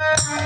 Ah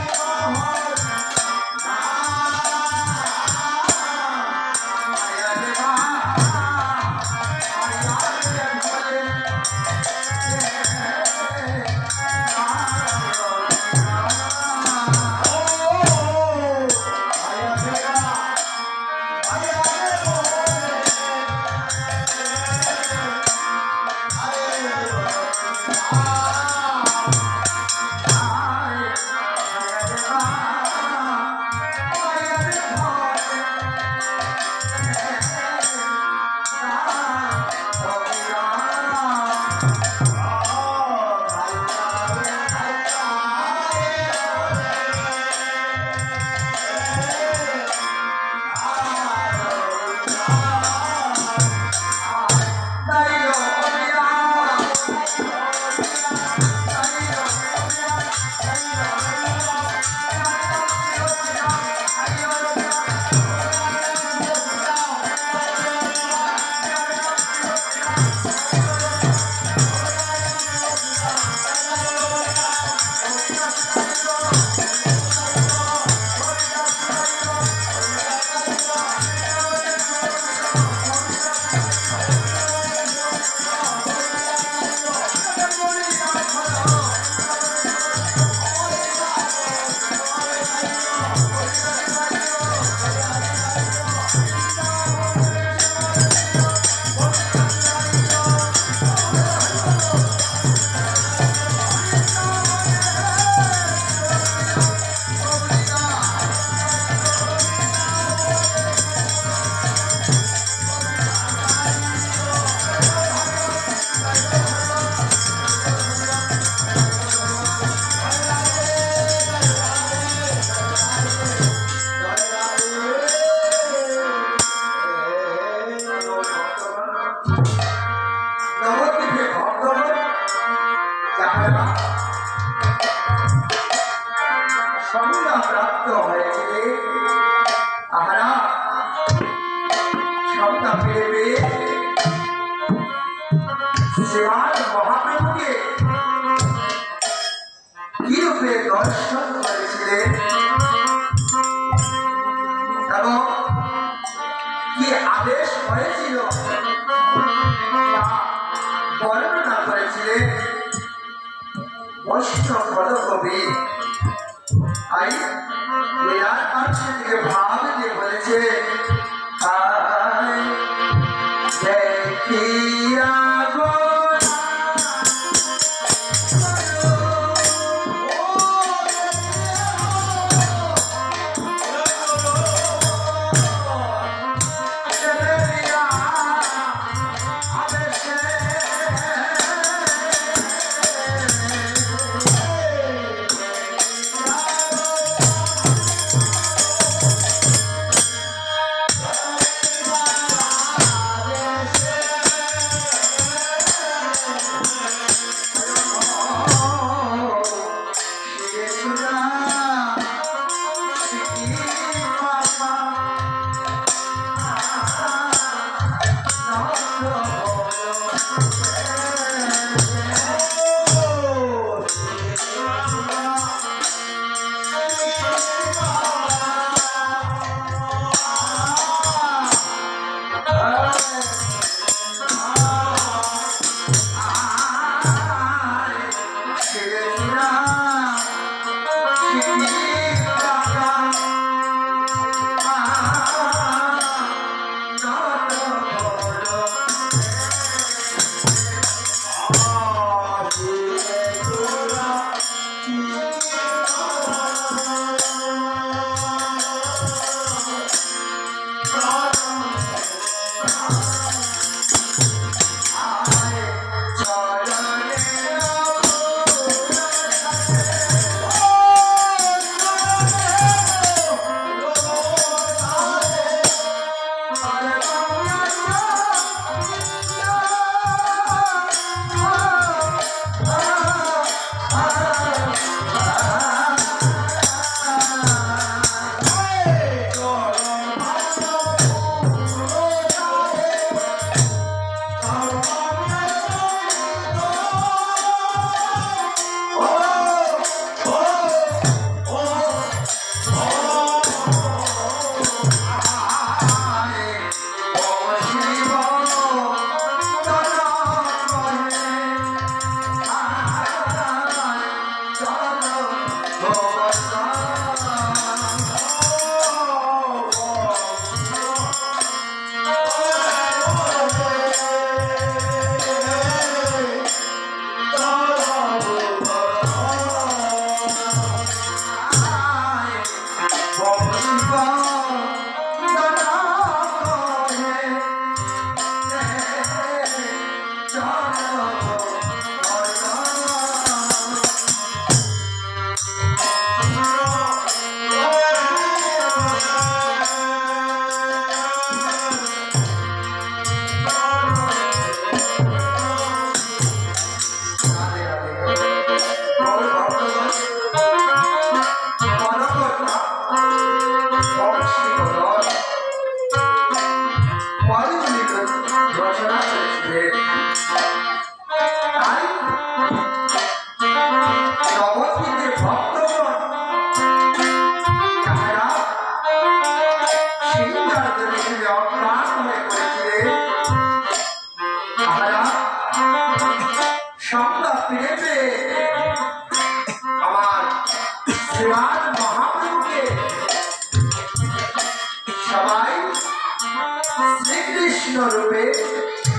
রূপে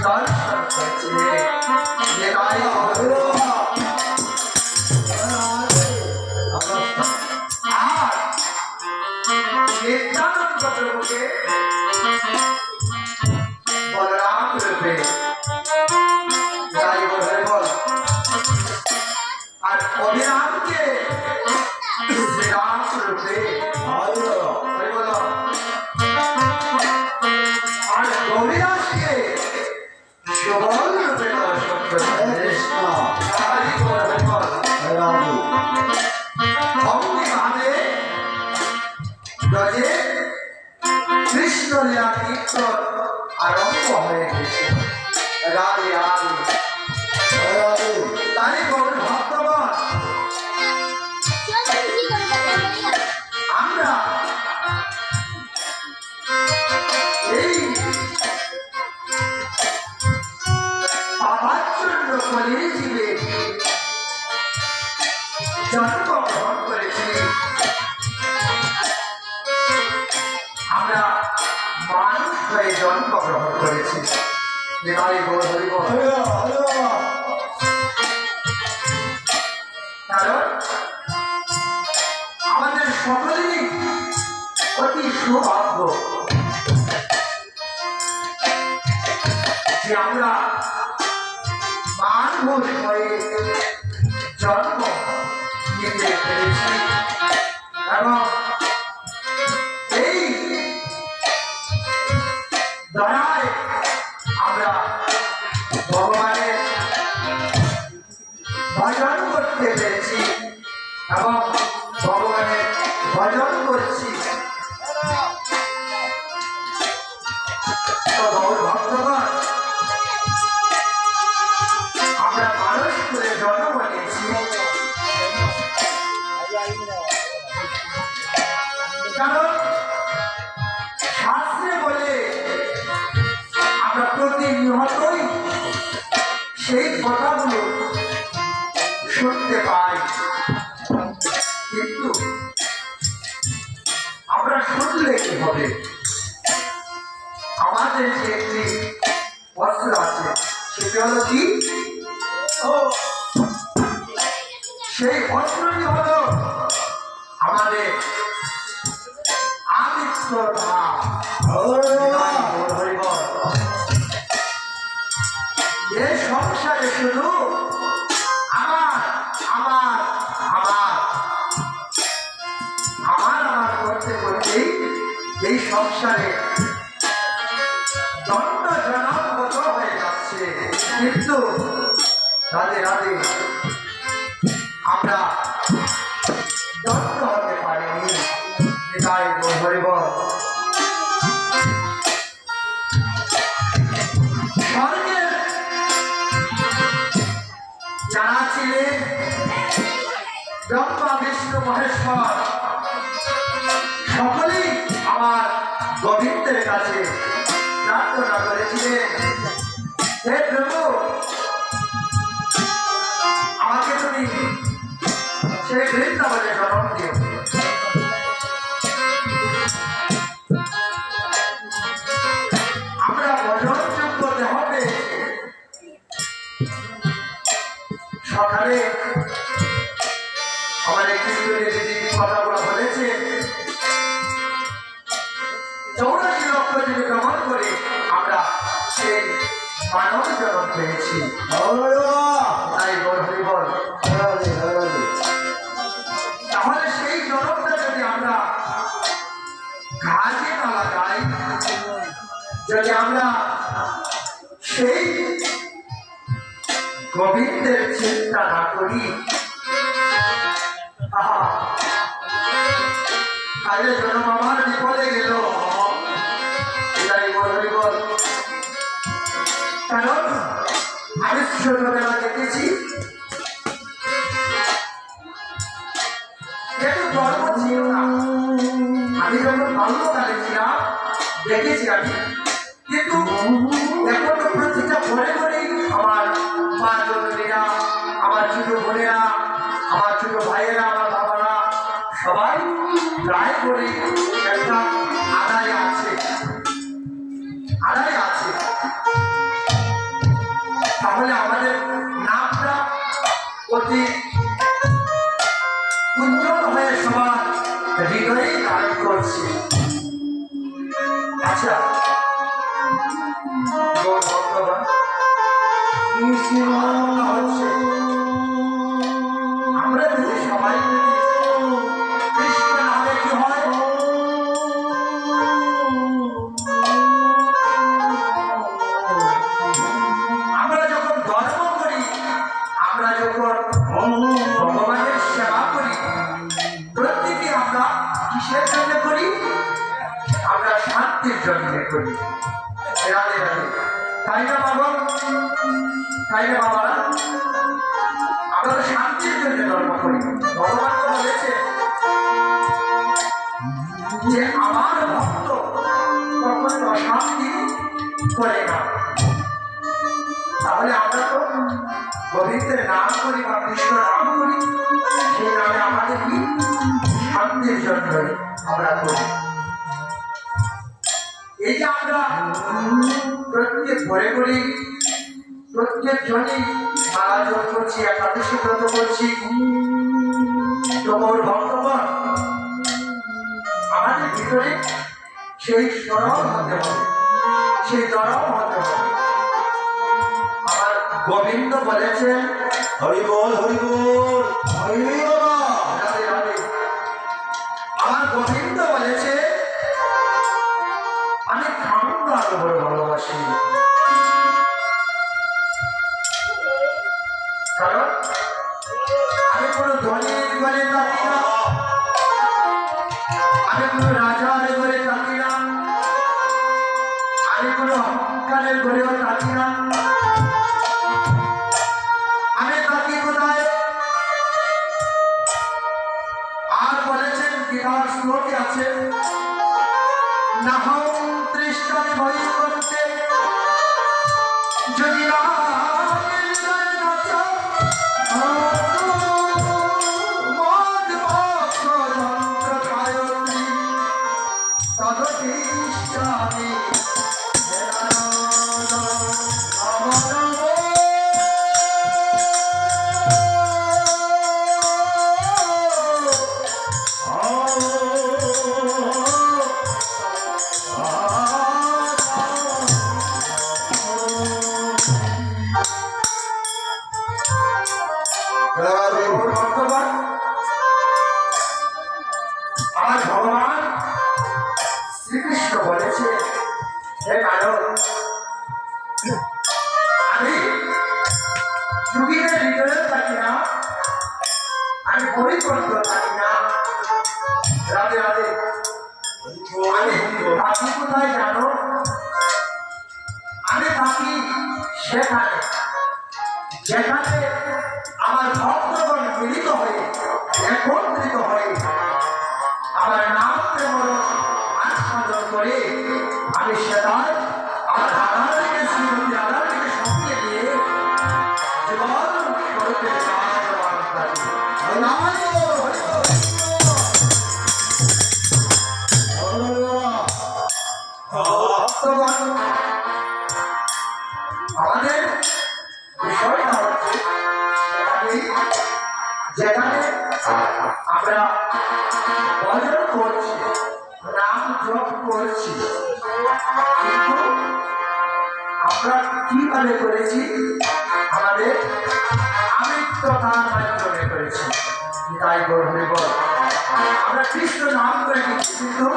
দর্শন করেছিলেন। আর নিত্যানন্দ প্রভুকে বলরাম রূপে বল, আর অভিরামকে শ্রীরাম রূপে আর গৌরীদাসকে সুবল রূপে দর্শন করেছে। কৃষ্ণ লীলা কীর্তন আরম্ভ হয়ে গেছে। রাধে রাধে। তাই গৌর ভক্তগণ, আমরা এই পাপাচ্ছন্ন কলির জীবে জন্মগ্রহণ করেছি। আমরা মানুষ হয়ে জন্মগ্রহণ করেছি। কারণ আমাদের সকলেরই অতি সৌভাগ্য যে আমরা মানুষ হয়ে জন্ম নিতে পেরেছি এবং এই দয়ায় আমরা ভগবানের ভজন করতে পেরেছি এবং ভগবানের ভজন করছি। ভক্তগণ, আমরা মানুষ করে জন্ম নিয়েছি, কারণ শাস্ত্রে বলে আমরা প্রতিনিয়তই সেই কথাগুলো শুনতে পাই, কিন্তু আমরা শুনলে কি হবে? আমাদের যে একটি অস্ত্র আছে, সেটি হলো কি? সেই অস্ত্রটি হলো আমাদের আদিত্য ধাম। এ সংসারে শুধু আমার আমার আমার আমার আমার করতে করতেই এই সংসারে দণ্ড জনমগত হয়ে যাচ্ছে, কিন্তু রাধে রাধে আমরা দণ্ড হতে পারিনি। তাই হরিবল স্বর্গের যারা ছিলেন ব্রহ্মা বিষ্ণু মহেশ্বর, সকলেই আমার গোবিন্দের কাছে প্রার্থনা করেছিলেন, হে প্রভু, আমাকে তুমি সেই বৃন্দাবনে জন্ম দিও। আমরা ভজনযোগ্য দেহ পেয়েছি। সকালে আমাদের কীর্তনের দিদি কথাগুলো বলেছে, 84 লক্ষ যদি গ্রহণ করে আমরা সেই মানব জন্ম পেয়েছি। তাই হরিবল, তাহলে সেই জন্মটা যদি আমরা কাজে না লাগাই, যদি আমরা সেই গোবিন্দের চিন্তা না করি, তাহলে জন্ম আমার বিপদে গেল। কারণ আমি ছোটবেলা দেখেছি, যেহেতু গর্ব ছিল না, আমি যখন বাল্যকালে ছিলাম দেখেছি আমি, কিন্তু এখন তো প্রতিটা ঘরে ঘরেই আমার মা জননীরা, আমার ছোট বোনেরা, আমার ছোট ভাইয়েরা, আমার বাবারা সবাই প্রায় করে একটা আদায় আছে, আদায় আছে। তাহলে আমাদের নামটা অতি উজ্জ্বল হয়ে সবার হৃদয়ে ধারণ করছে। আচ্ছা ভগবান হচ্ছে আমরা যদি সবাই কৃষ্ণ নামে কি হয়, আমরা যখন ধর্ম করি, আমরা যখন ভগবানের সেবা করি, প্রত্যেকে আমরা কিসের জন্য করি? আমরা শান্তির জন্য করি। রাধে রাধে। তাই না বাবা, তাই না বাবারা? আমরা তো শান্তির জন্য ধর্ম করি। ভগবান তো বলেছে যে আমার ভক্ত কখনো অশান্তি করে না। তাহলে আমরা তো গোবিন্দের নাম করি বা কৃষ্ণ নাম করি, সেই নামে আমাদের কি শান্তির জন্য আমরা করি। এই যে আমরা প্রত্যেক ঘরে করি, প্রত্যেক জনই মালা জপ করছি, একাদশী ব্রত করছি, তোমার ভক্তগণ আমাদের ভিতরে সেই সরল হতে হবে, সেই নরম হতে হবে। আমার গোবিন্দ বলেছেন হরিবল হরিবল হরিবল, রাধে রাধে। আমার গোবিন্দ বলেছে আমি খামটা আরো বড় ভালোবাসি, কারণ আমি কোনো ধনীর ঘরে থাকি না, আমি কোনো রাজার ঘরে থাকি না, আমি কোনো অহংকারের ঘরেও থাকি না। আমি থাকি কোথায়? আর বলেছেন গীতার শ্লোকে আছে, নাহং তৃষ্ণামি ভয় করতে যদি না আমার ভগবান শ্রীকৃষ্ণ বলেছে, হে মানব, আমি যুগীদের হৃদয়ে থাকি না, আমি পরিবর্তন থাকি না। রাধে রাধে। আমি থাকি কোথায় জানো? আমি থাকি সেখানে যেখানে আমার ভক্তগণ মিলিত হয়ে একত্রিত হয়ে আমার নাম প্রেমর আস্বাদন করে আমি সেটার আর রাধাকে শ্রীমতী রাধাকে সঙ্গে নিয়ে জীবন স্বরূপে কাজ ভজন করছি, নাম জপ করছি, কিন্তু আমরা কিভাবে করেছি? আমাদের আমৃত্যতার মাধ্যমে করেছি। তাই বলবে বল, আমরা কৃষ্ণ নাম করে দিচ্ছি, কিন্তু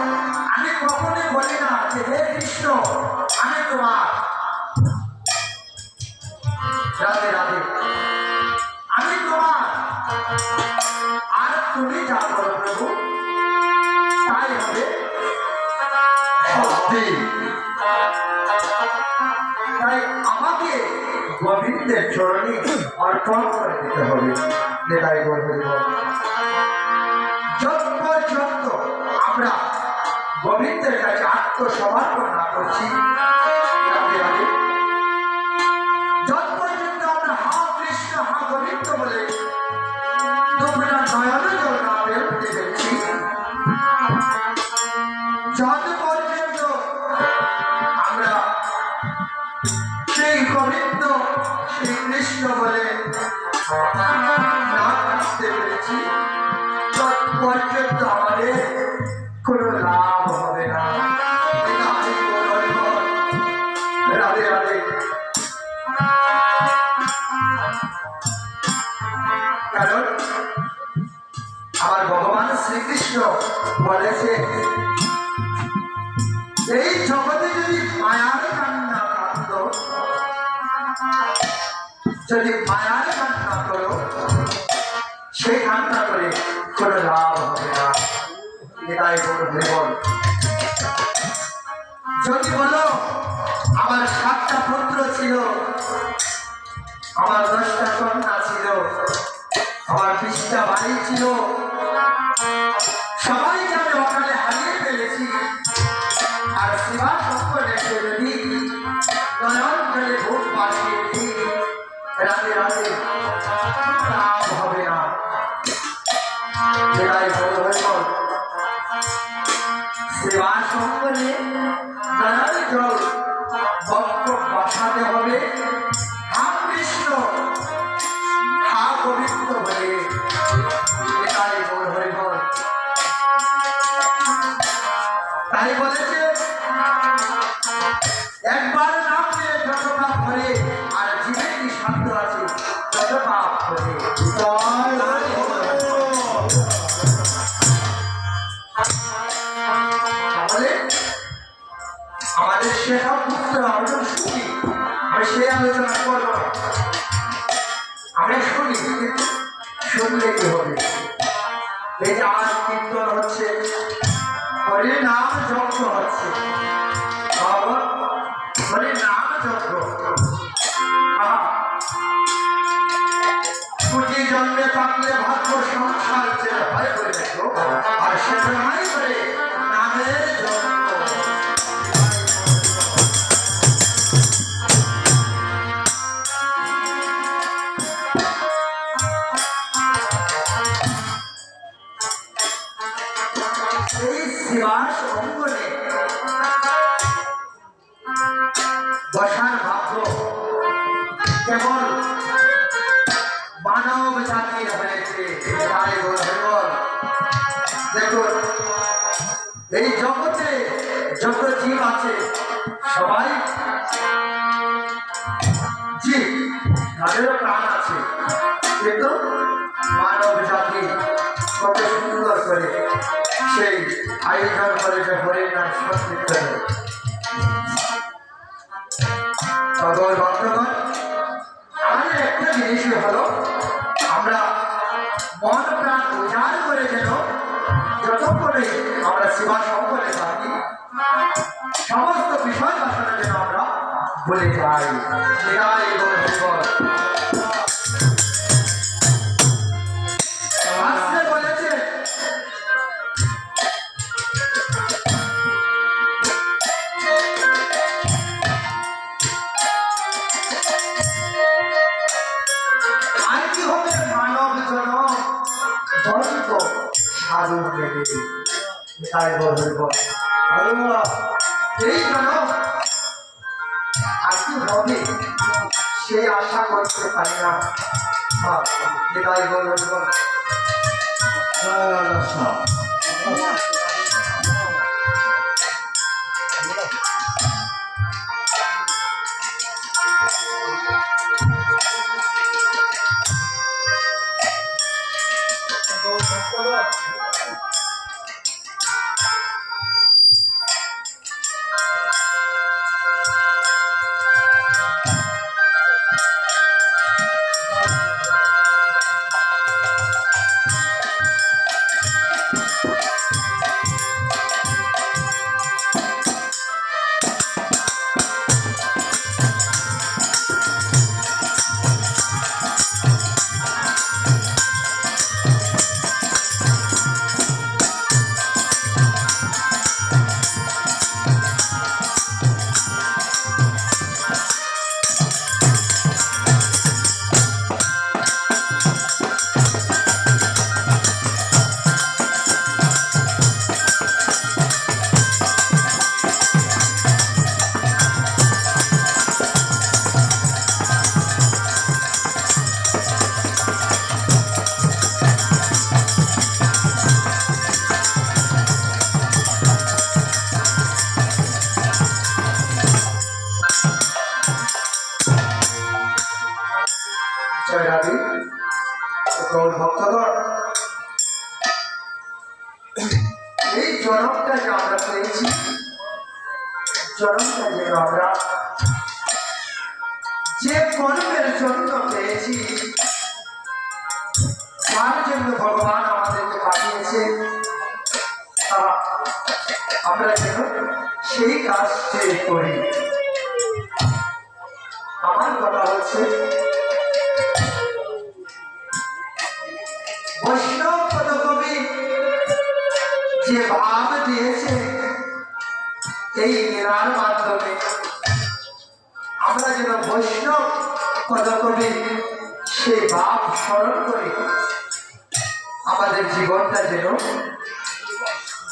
আমি কখনোই বলি না যে হে কৃষ্ণ আমি তোমার, রাধে রাধে, আমি তোমার, আর তুমি যা করো প্রভু তাই হবে সত্যি। তাই আমাকে গোবিন্দের চরণে অর্পণ করে দিতে হবে। তাই বলবে যত পর্যন্ত আমরা গোবিন্দের কাছে আত্মসমর্পণ না করছি, যত পর্যন্ত আমরা হা কৃষ্ণ হা গোবিন্দ বলে তোমরা নয়ন জল না বেরোতে পেরেছি, যত পর্যন্ত আমরা সেই গোবিন্দ সেই কৃষ্ণ বলে না আসতে পেরেছি, তত পর্যন্ত আমাদের কোনো লাভ হবে না। রাধে রাধে। কারণ আমার ভগবান শ্রীকৃষ্ণ বলেছে এই জগতে যদি মায়ার কান্না কান্দ, যদি মায়ার কান্না করো, সেই কান্না করে কোনো লাভ হবে না। এটাই বল, যদি বলো আমার 7টা পুত্র ছিল, আমার 10টা কন্যা ছিল, আমার 20টা বাড়ি ছিল, সবাইকে আমি অকালে হারিয়ে ফেলেছি, আর সেবা সম্পর্কে যদি নয়ন জলে ভোট পাঠিয়ে দিই, রাতে রাতে লাভ হবে না। যেটাই বল সেবা সম্পর্কে নয়ন জল বক্ষ বসাতে হবে, হা কৃষ্ণ হা গোবিন্দ বলে। এটাই বল হরিবল। তাই বলেছে একবার নাম নিয়ে যত পাপ করে, আর জীবে কি শান্ত আছে তত পাপ করে। তাহলে আমাদের সেসব পুত্র আমরা শুনি, আমি সেই আলোচনা করবো না, আমরা শুনি, কিন্তু শুনলে কি হবে? এই যে আজ কীর্তন হচ্ছে, হরি নাম যজ্ঞ হচ্ছে, হরি নাম যজ্ঞ। কুটি জন্মে থাকলে ভাগ্য সংসার ছেড়ে ভয় করে দেখো, আর সেটা নাই করে নামের যজ্ঞ। শিবাস অঙ্গনে বসার ভাগ্য কেবল মানব জাতির হয়েছে। দেখুন এই জগতে যত জীব আছে সবাই জীব, তাদেরও প্রাণ আছে, কিন্তু মানব জাতি কত সুন্দর করে সেই আয়োজন করে যে হরে নাম সংকীর্তন। বর্তমান আমাদের একটা জিনিসই হলো আমরা মন প্রাণ উজাড় করে যেন যতক্ষণে আমরা সেবা সম্পর্কে থাকি সমস্ত বিষয় বাসনা যেন আমরা বলে যাই। বলেছে আর কি হবে মানব জনম দন্ত সাধু দেবে। তাই এই জনম আর কি হবে সে আশা করতে পারি না। তাই জয়রাধে গৌর ভক্তগণ, এই জনমটা যে আমরা পেয়েছি, জনমটা যেন আমরা যে কর্মের জন্য পেয়েছি, যার জন্য ভগবান আমাদেরকে পাঠিয়েছে, আমরা যেন সেই কাজটি করি। আমার কথা হচ্ছে, বৈষ্ণব পদকবি যে ভাব দিয়েছে এই লীলার মাধ্যমে, আমরা যেন বৈষ্ণব পদকবি সে ভাব স্মরণ করি, আমাদের জীবনটা যেন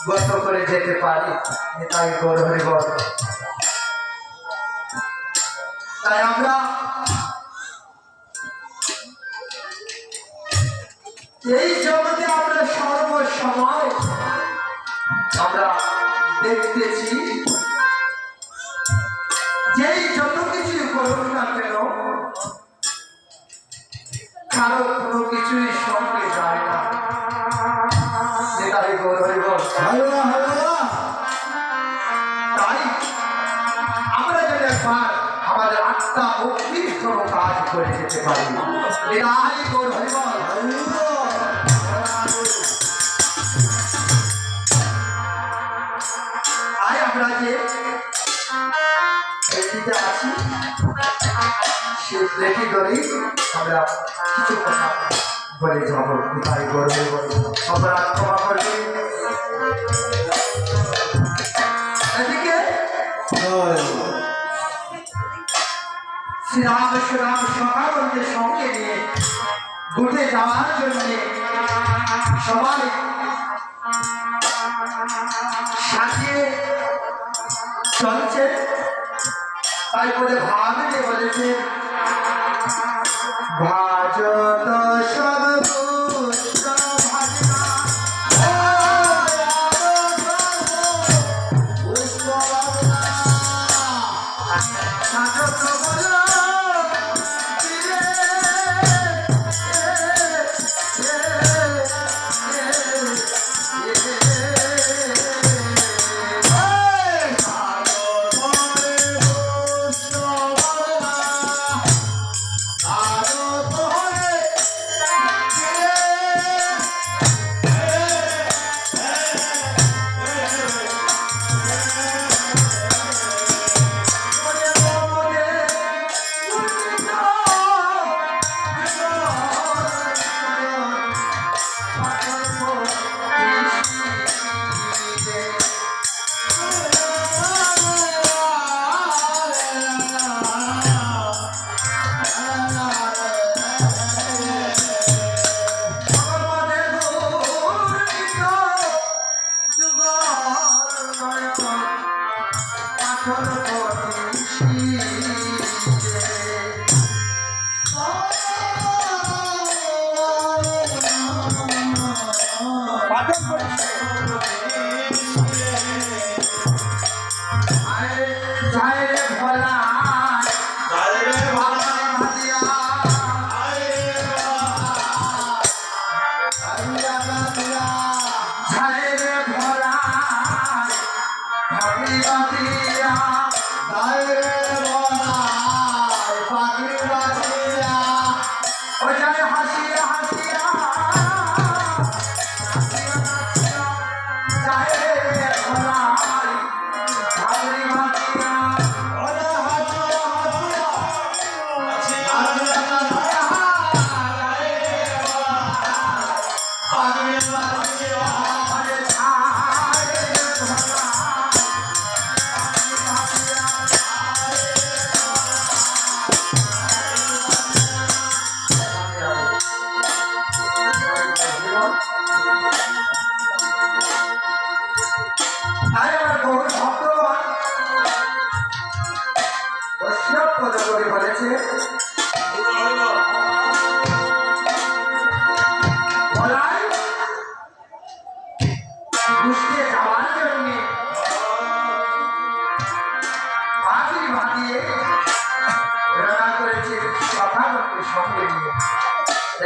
গত করে যেতে পারি। তাই গৌর হরি বল। তাই আমরা এই জগতে আমরা সর্বসময় আমরা দেখতেছি, যেই যত কিছু করুন না কেন, কারো কোনো কিছুই সঙ্গে যায় না। তাই গৌর হরি বল। তাই আমরা যেন একবার আমাদের আত্মা মুক্তির কোনো কাজ করে যেতে পারি। তাই গৌর হরি বল। আমরা যে এটিতে আছি, সে দেখি ধরে আমরা কিছু কথা বলে যাব। তাই গর্বে বলে অপরাধ ক্ষমা করবে। এদিকে শ্রীরাম সকালকে সঙ্গে নিয়ে ঘুরতে যাওয়ার জন্য সবাই সাজিয়ে চলছে। তাই বলে ভাবলে বলেছে, ভাজত সব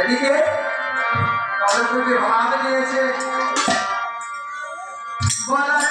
এদিকে নবদ্বীপে ভাগ নিয়েছে বলার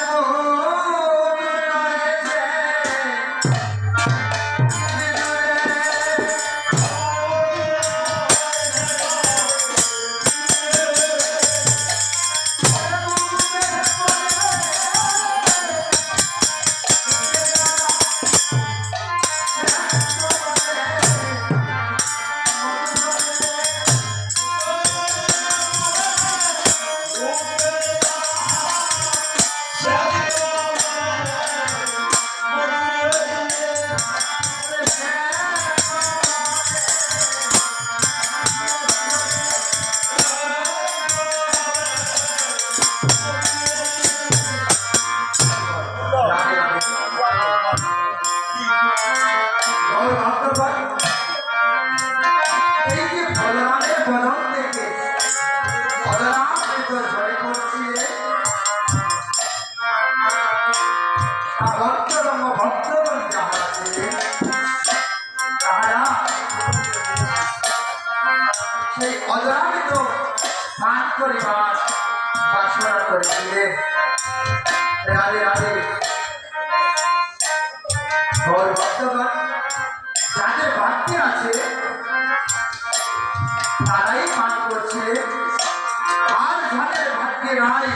সেই অজরামিত পান পরিবার বাসনা করেছিলেন। রাধে রাধে গৌর ভক্তগণ, যাদের ভাগ্যে আছে তারাই পান করছিলেন, আর যাদের ভাগ্যে নাই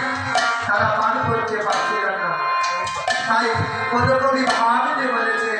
তারা পান করতে পারছিলেন না। তাই কত কবি ভাবিতে বলেছে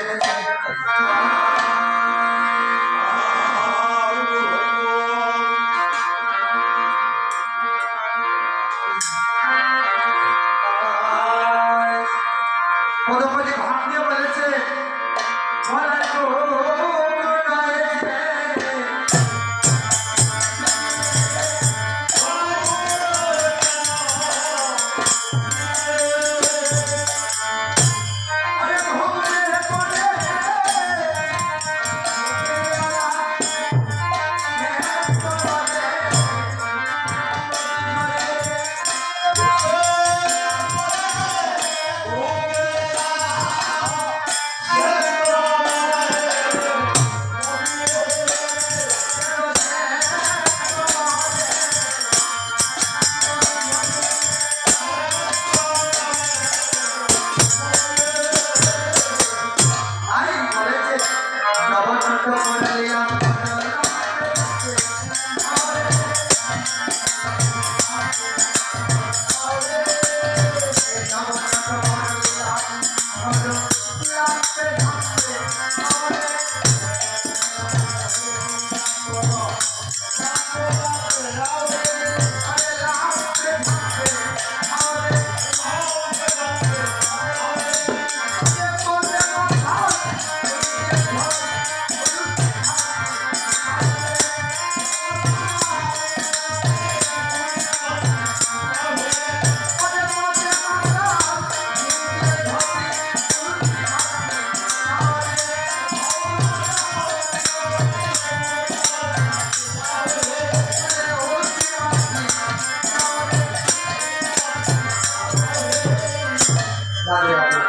রাধে রাধে।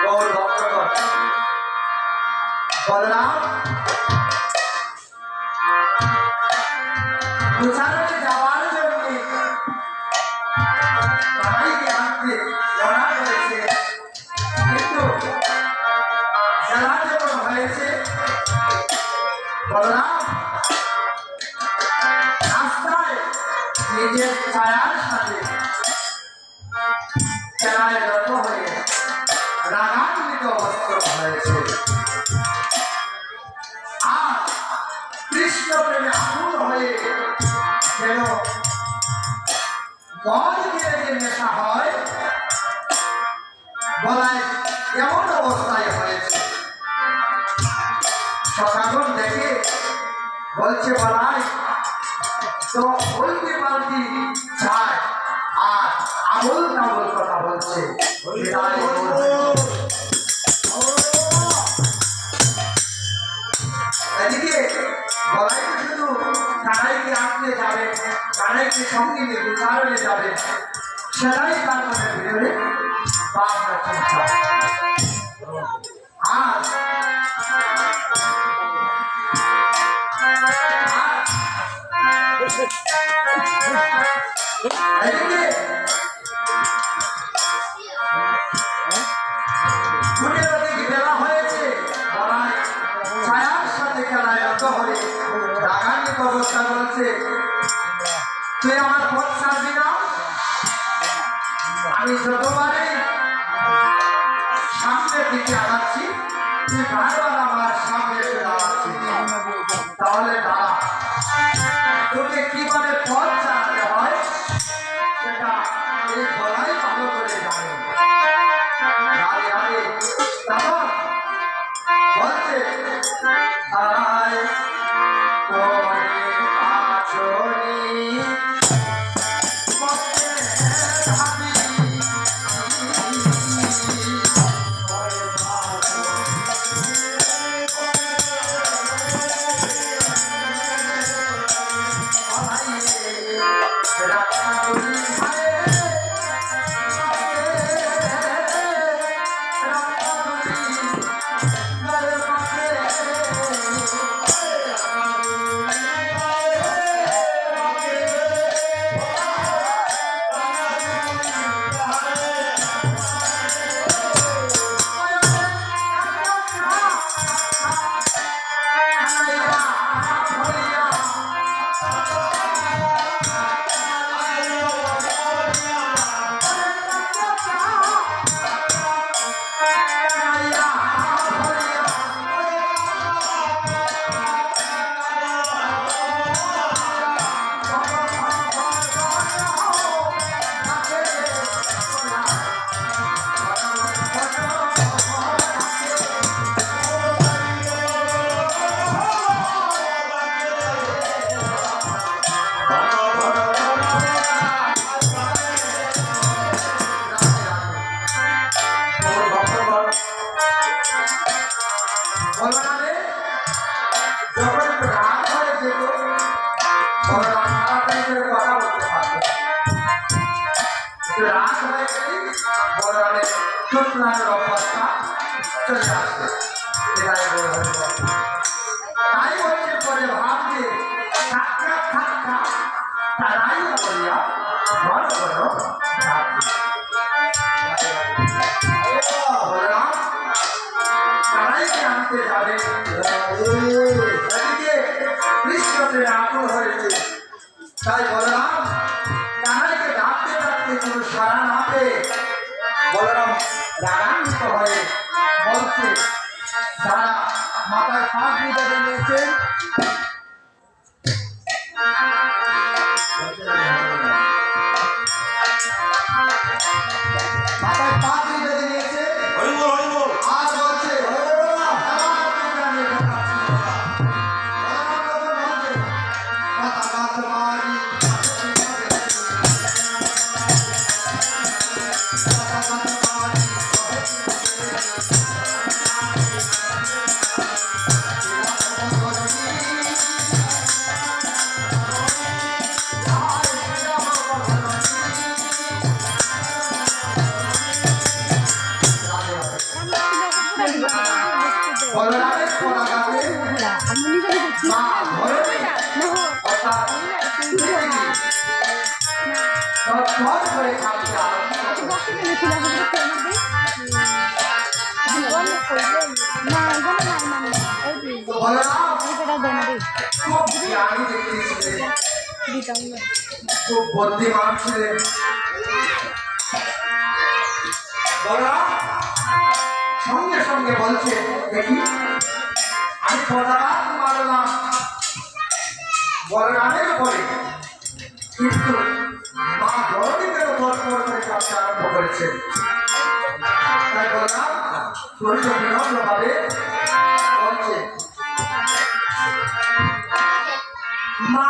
গৌর ভক্তগণ, বলরাম গুছানোতে যাওয়ার জন্য কানাইকে আনতে রওনা করেছে, কিন্তু খেলা যখন হয়েছে বলরাম রাস্তায় নিজের ছায়ার সাথে খেলায় রত হয়ে রাগান্বিত অবস্থ হয়েছে। আর কৃষ্ণ প্রেমে আকুল হয়ে যেন মদ খেলে যে নেশা হয় বলায় এমন অবস্থায় হয়েছে। সকাগণ দেখে বলছে বলাই তো বলতে পাল্টি যায় আর আবল তাবল কথা বলছে। এদিকে বলাই তো শুধু কানাইকে আনতে যাবে, কানাইকে সঙ্গে নিয়ে গুছারণে যাবে, সেটাই তার মনের ভিতরে ভাবনা চিন্তা। আর এদিকে ফুটের দিকে বেলা হয়েছে, বলাই ছায়ার সাথে খেলায় রত হয়ে রাগান্বিত অবস্থা বলছে, তুই আমার পথ ছাড়বি না? আমি যতবারে সামনের দিকে আগাচ্ছি তুই বারবার আমার সামনে এসে দাঁড়াচ্ছিস, তাহলে দাঁড়া, তোকে কিভাবে পথ চালাতে হয় সেটা এই বলাই ভালো করে জানে। আরে আরে তখন বলছে, আয় তোরে আচরি মতে ভাবি বলরামে যখন একটু রাগ হয়ে যেত বলরাম তাড়াতাড়ি করে কথা বলতে পারত, একটু রাগ হয়ে গেলে বলরামের চোটলানোর অবস্থা চলে আসবে। তাই হচ্ছে পরে ভাবছে সাক্ষাৎ সাক্ষাৎ তারাই বলিয়া ঘন ঘন বলরাম কানাইকে আনতে যাবে, এদিকে কৃষ্ণকে আকুল হয়েছে। তাই বলরাম কানাইকে ডাকতে ডাকতে কোনো সাড়া না পেয়ে বলরাম রাগান্বিত হয়ে বলছে, তারা মাথায় ফাঁক দিয়ে নিয়েছেন, মাথায় পা দিয়ে বেঁধে নিয়েছে, আর বলছে খুব জ্ঞানী ব্যক্তি ছিলেন, খুব বুদ্ধিমান ছিলেন। বলরাম সঙ্গে সঙ্গে বলছে, দেখি আমি বলরাম মারলাম বলরামের পরে, কিন্তু মা ধরণীদের উপর করে কাজটা আরম্ভ করেছে। তাই বললাম শরীর বিনম্র ভাবে বলছে, মা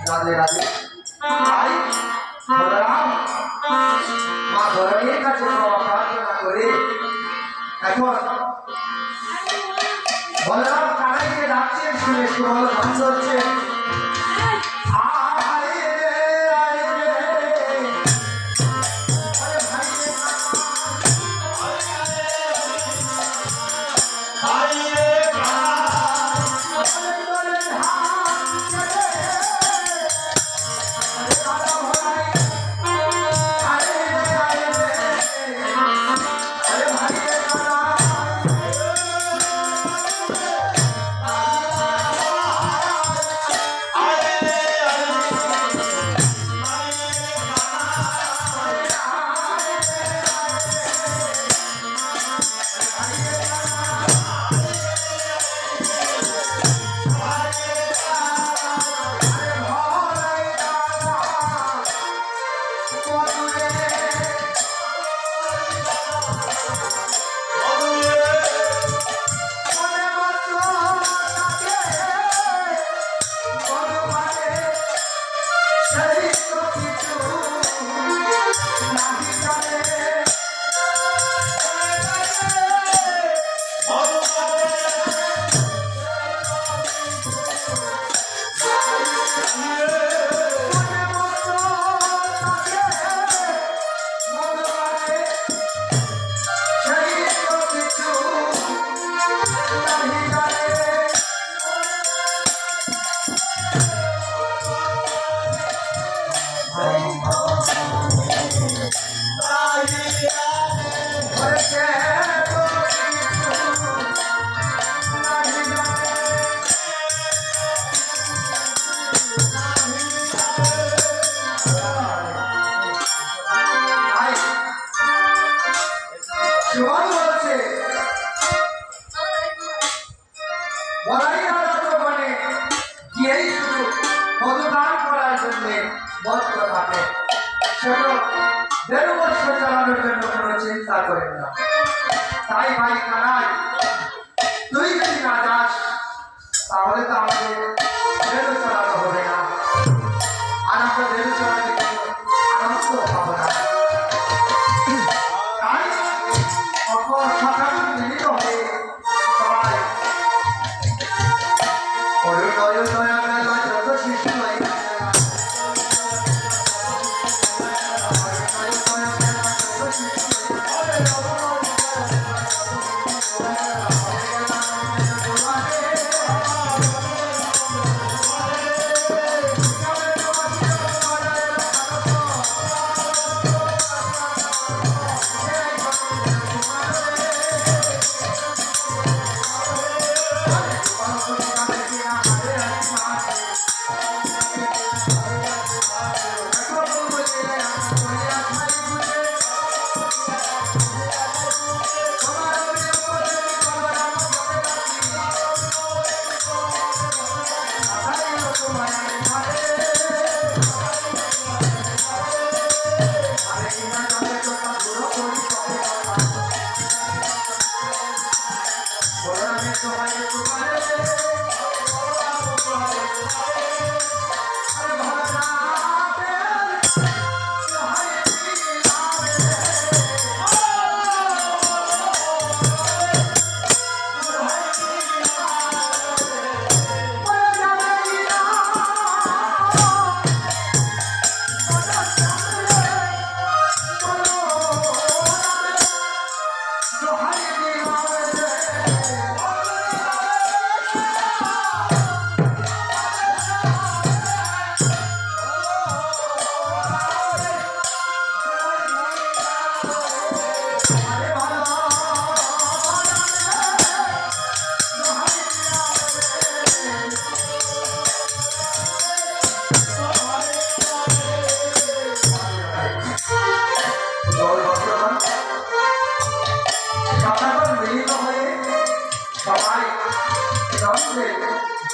রাধে রাধে। তাই বলরাম মা ধরণীর কাছে প্রার্থনা করে এখন বলরাম কানাইকে ডাকছেন, শুনে সুবল বন্ধ হচ্ছে। চিন্তা করেন না। তাই ভাই কানাই, তুই যদি না যাস তাহলে তো আমাদের রেলও চালানো হবে না, আর আমরা রেল চালাতে আনন্দ পাবো না। তাই সকালে মিলিত হয়ে সবাই যত শিশু হয়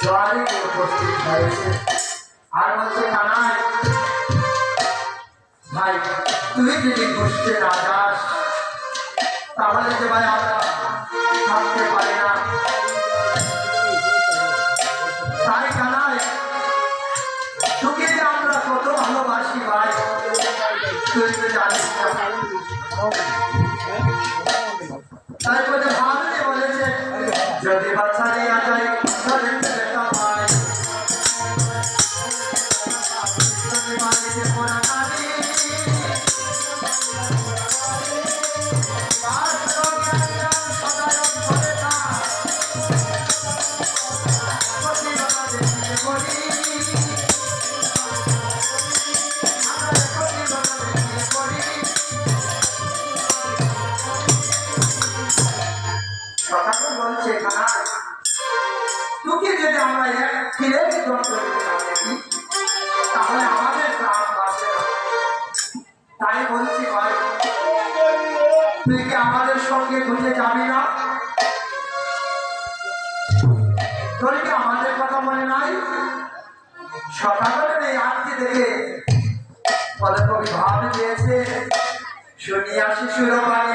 জোয়ারে উপস্থিত হয়েছে আর বলছে কানাই ভাই তুই যদি ঘুষতে না যাস তাহলে যে ভাই আমরা থাকতে পারি না। তাই কানাই তোকে যে আমরা কত ভালোবাসি ভাই তুই তো জানিস না। তাই বলে ভাবলে বলেছে যদি বাচ্চা দেওয়া যায় তাহলে ছেলেটা ভাই তুমি বাড়িতে পড়া কাঁদি বলছে তোকে যদি আমরা ফিরে তাহলে আমাদের প্রাণ বাঁচবে না। তাই বলছি ভাই তুই কি আমাদের সঙ্গে ঘুরে যাবি না? তোর কি আমাদের কথা মনে নাই? সকালের এই আজকে দেখে কবি ভাব দিয়েছে শুনিয়া শিশুর বাণী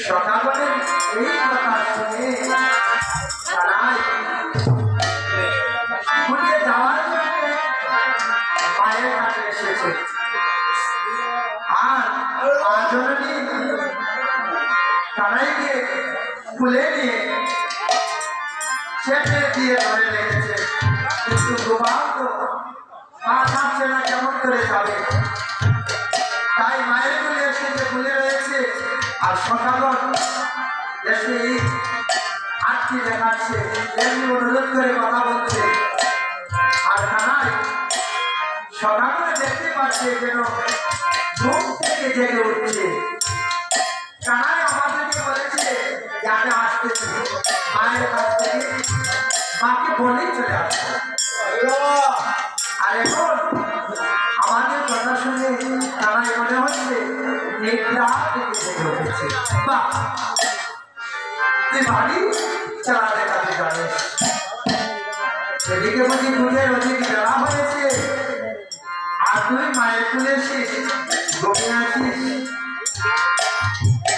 সকালের এই কথা শুনে তারাই ঘুরিয়ে যাওয়ার জন্য মায়ের কাছে এসেছে আর জননী তারাইকে খুলে নিয়ে চেপে দিয়ে ধরে রেখেছে কিন্তু গোপাল তো মা থাকছে না কেমন করে যাবে। তাই মায়ের কোলে এসে খুলে রয়েছে আর সকাল এসে আটকে দেখাচ্ছে এমনি অনুরোধ করে কথা বলছে আর কানাই সকালে দেখতে পাচ্ছে যেন ঘুম থেকে জেগে উঠছে। কানাই আমাদেরকে বলেছে যে আমি আসতেছি মায়ের কাছ থেকে মাকে বলেই চলে আসছে। আর এখন আমাদের কথা শুনে কানাই মনে হচ্ছে নিদ্রা থেকে জেগে উঠেছে। বাহ তুই বাড়ি চালাতে কাছে জানিস এদিকে বুঝি দুধের ওদিকে বেড়া হয়েছে আর তুই মায়ের কুলে এসিস ঘুমিয়ে আসিস।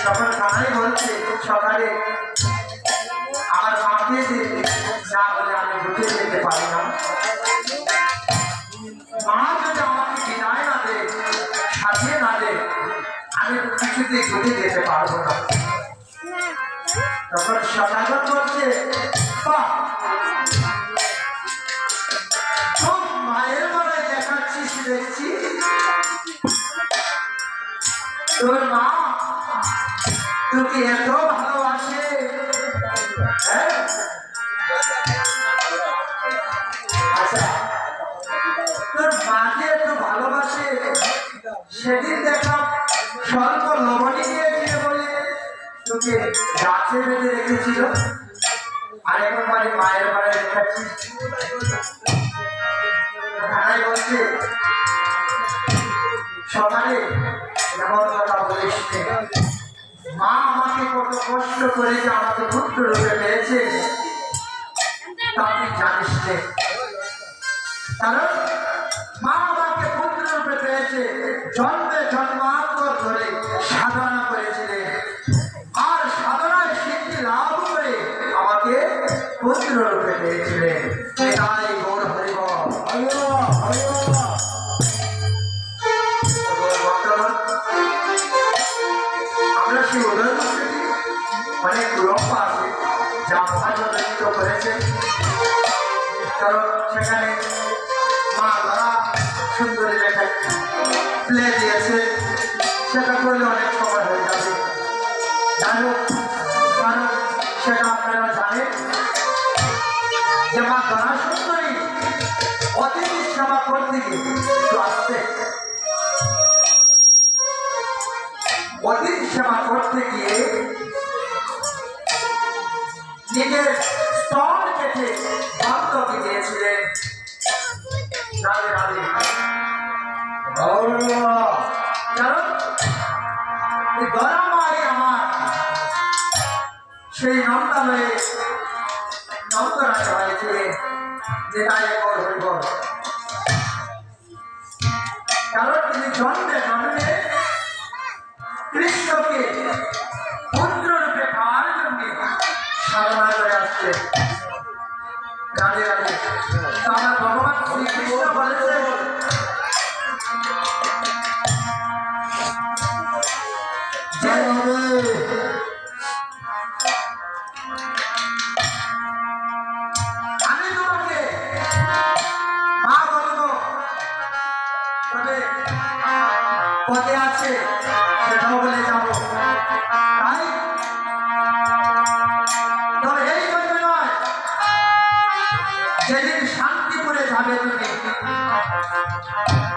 তখন কানাই বলছে সকালে আমার মাকে না বলে আমি ঘুরতে যেতে পারি না। মা যদি আমাকে বিদায় না দে সাজিয়ে না দে আমি কিছুতেই ঘুরতে যেতে পারবো না। তখন সদাগর বলছে মায়ের বেলায় দেখাচ্ছিস দেখছি তোর মা তোকে এত ভালোবাসে, হ্যাঁ? আচ্ছা, তোর মাকে এত ভালোবাসে, সেদিন দেখলাম স্বল্প লবণী দিয়েছিল বলে তোকে গাছে বেঁধে রেখেছিল, আর এখন বাড়ি মায়ের বাড়ি দেখাচ্ছিস। থানায় বলছে সকালে এমন কথা বলিস নে। মা আমাকে কত কষ্ট করে যে আমাকে পুত্র রূপে পেয়েছে তা তুই জানিস নে। কারণ মা আমাকে পুত্র রূপে পেয়েছে, জন্মে জন্মান্তর ধরে সাধনা করেছিলেন, আর সাধনায় সিদ্ধি লাভ করে আমাকে পুত্র রূপে পেয়েছিলেন। এটাই গৌর হরিবল। আমরা সেই উদয় অনেক লম্বা আছে যা মহাজনিত করেছে, কারণ সেখানে মা দ্বারা সুন্দরী লেখা প্লে দিয়েছে, সেটা করলে অনেক সময় হয়ে যাবে। যাই হোক, কারণ সেটা আপনারা জানেন যে মা দ্বারা সুন্দরী অতিথি সেবা করতে গিয়ে একটু আসতে, অতিথি সেবা করতে গিয়ে নিজের স্তন কেটে বান্ধবী দিয়েছিলেন। রাধে রাধে। কারণ গরমাই আমার সেই নন্দালয়ে নন্দরাজ হয়েছে, যেটাই হরিবল। কারণ তিনি জন্মে জন্মে কৃষ্ণকে পুত্র রূপে পাওয়ার জন্য সাধনা করে আসছে। রাধে রাধে। আমার ভগবান শ্রীকৃষ্ণ বলেছে যে আমি তোমাকে মা বলবো, তবে পদে আছে সেটাও বলে যাবো। তাই তবে এই জন্য নয়, যেদিন শান্তিপুরে যাবে তুমি,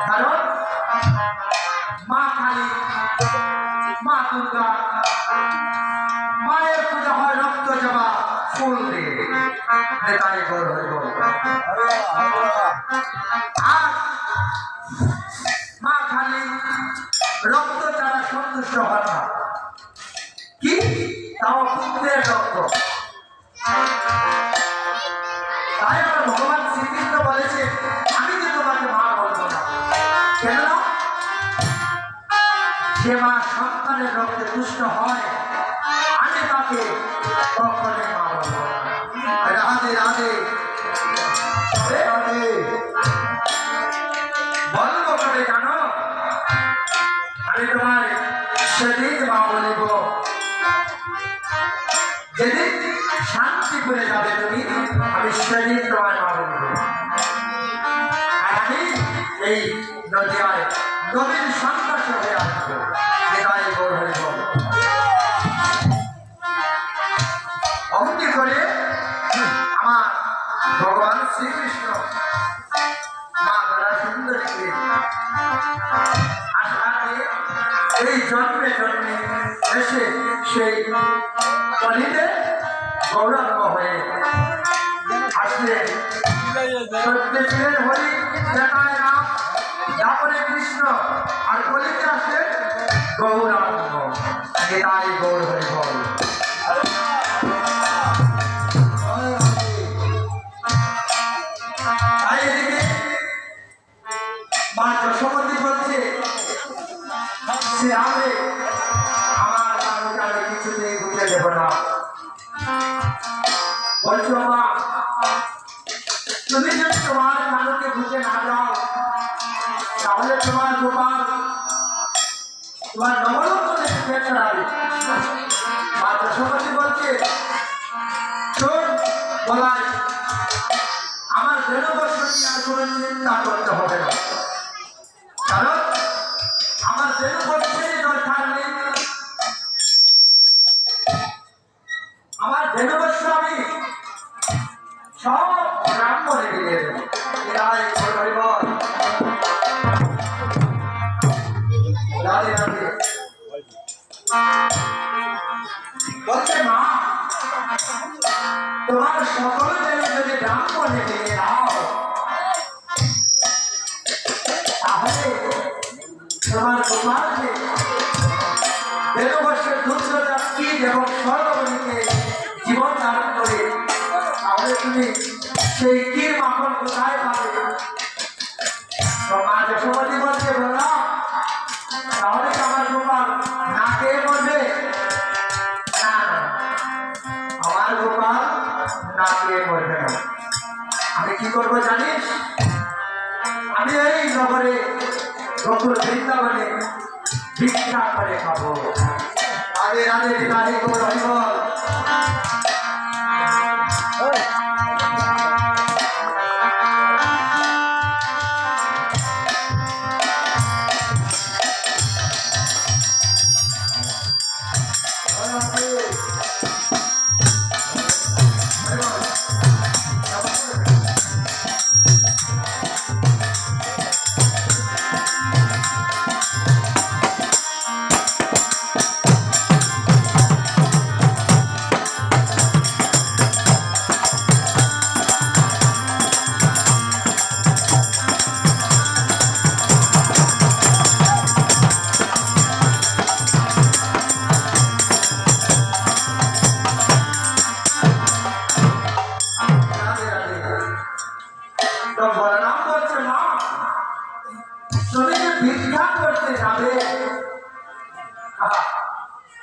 কারণ মা কালী, মা দুর্গা, মায়ের পূজা হয় রক্ত জবা ফুল দিয়ে। নেতাই গৌর হরিবল। আর মা কালী রক্ত ছাড়া সন্তুষ্ট হয় না, কি তাও পুত্রের রক্ত। তাই আমার ভগবান শ্রীকৃষ্ণ বলেছে আমি যে তোমাকে মা বলবো না, কেন? যে মা সন্তানের রক্তে তুষ্ট হয় আমি তাকে কখনোই মা বলবো না। রাধে রাধে। বলবো কবে জানো? আমি তোমার সেদিন মা বলিব যেদিন শান্তি করে যাবে তুমি, আমি সেদিন তোমার মা বলিব। আর আমি এই নদিয়ায় নবীন সন্ন্যাস হয়ে আসবো। এটাই গৌর হরিবল। অমনি করে আমার ভগবান শ্রীকৃষ্ণ মা দ্বারা সুন্দরীকে আশাকে এই জন্মে জন্মে এসে সেই কলিতে গৌরাঙ্গ হয়ে আসলে সত্যি ছিলেন হরি, দেখায় রাম, তারপরে কৃষ্ণ, আর কলিতে আসে গৌরাঙ্গ। এটাই গৌর হরিবল। তাই এদিকে মা যশোমতী বলছে সে আমি আমার কারণে আমি কিছুতেই বুঝে দেব না। বলছো মা তুমি যদি তোমার কানুকে বুঝে না যাও তাহলে তোমার গোপাল তোমার নবরত্নে পেতে হবে। মা যশোমতী বলছে শোন বলাই, আমার বেণুবর্ষ নিয়ে আর কোনো চিন্তা করতে হবে না, কারণ আমার বেণুবর্ষের দরকার নেই। সকল জেনে যদি ব্রাহ্মণে দিয়ে দাও তাহলে তোমার গোপালকে বেদবর্ষের দুর্গতা কীট এবং স্বর্গবলীকে জীবন ধারণ করে তাহলে তুমি সেই কীর মাখন কোথায় পাবে? তো মা যশোমতী বলছে বললাম তাহলে কি আমার গোপাল না খেয়ে মরবে? না আমার গোপাল না খেয়ে মরবে না। আমি কি করবো জানিস? আমি এই নগরে গোকুল বৃন্দাবনে ভিক্ষা করে খাবো। আগে আগে তারিখ হরিবল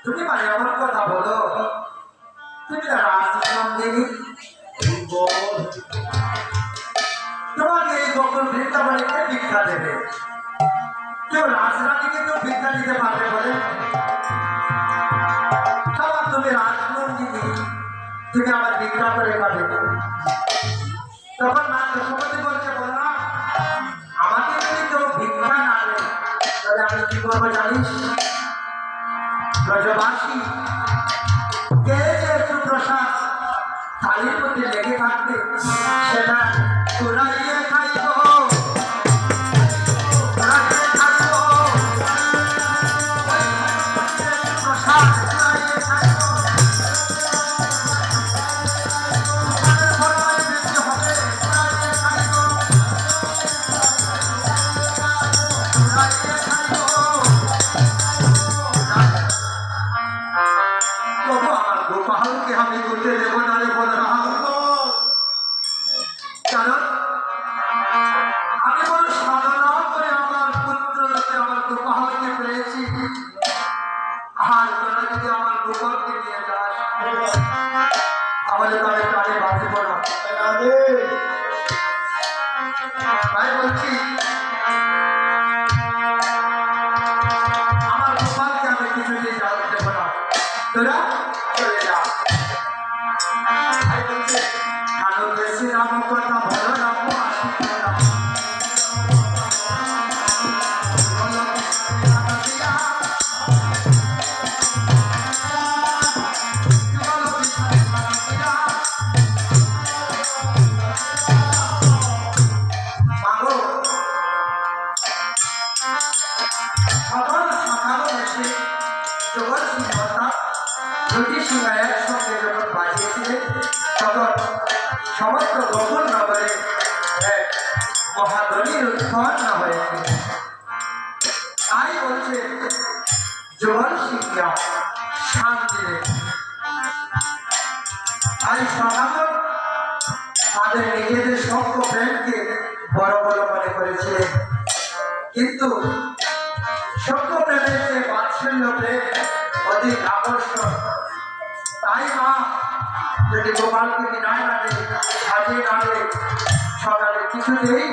তুমি মানে আমার কথা বলো। তুমি রাজনন্দিনী তোমাকে এই গোকুল বৃন্দাবনে কে ভিক্ষা দেবে? কেউ রাজরানীকে কেউ ভিক্ষা দিতে পারবে বলে? আবার তুমি রাজনন্দিনী, তুমি আমার ভিক্ষা করে পাবে। তখন মা যশোমতী বলছে বললাম আমাকে যদি কেউ ভিক্ষা না দেয় তাহলে আমি কি করবো জানিস? ব্রজবাসী কে যে একটু প্রসাদ থালির মধ্যে লেগে থাকবে সেটা কুড়াইয়ে খাইব প্রসাদ কুড়াইয়ে খাইব গোপালকে আমি করতে দেব না রে বলরাম। কারণ আমি বড় সাধনা করে আমার পুত্রকে আমার গোপালকে পেয়েছি। আর তোরা যদি আমার গোপালকে নিয়ে যাস তাহলে তাদের প্রাণে বাঁচব না। তাই বলছি আমার গোপালকে আমি কিছুতেই যাওয়া দেব না। তোরা চলে যা। ভালো বেশি রাম কথা ভালো রাম সকাল সকাল এসে জগৎ সিংহতা দুটি সিংহা একসঙ্গে যখন বাজিয়েছিলেন তখন সমস্ত গোকুল নগরে এক মহাদলীর উৎপন্ন হয়েছিল। তাই বলছে যুগল সিংহা শান দিলেন। তাই সনাতন তাদের নিজেদের সভ্য প্রেমকে বড় বড় মনে করেছিলেন, কিন্তু সভ্য প্রেমের চেয়ে বাৎসল্য প্রেম অধিক আকর্ষণ। তাই মা যদি গোপালকে বিনায় না দেয় সাজিয়ে না দেয় সকালে কিছুতেই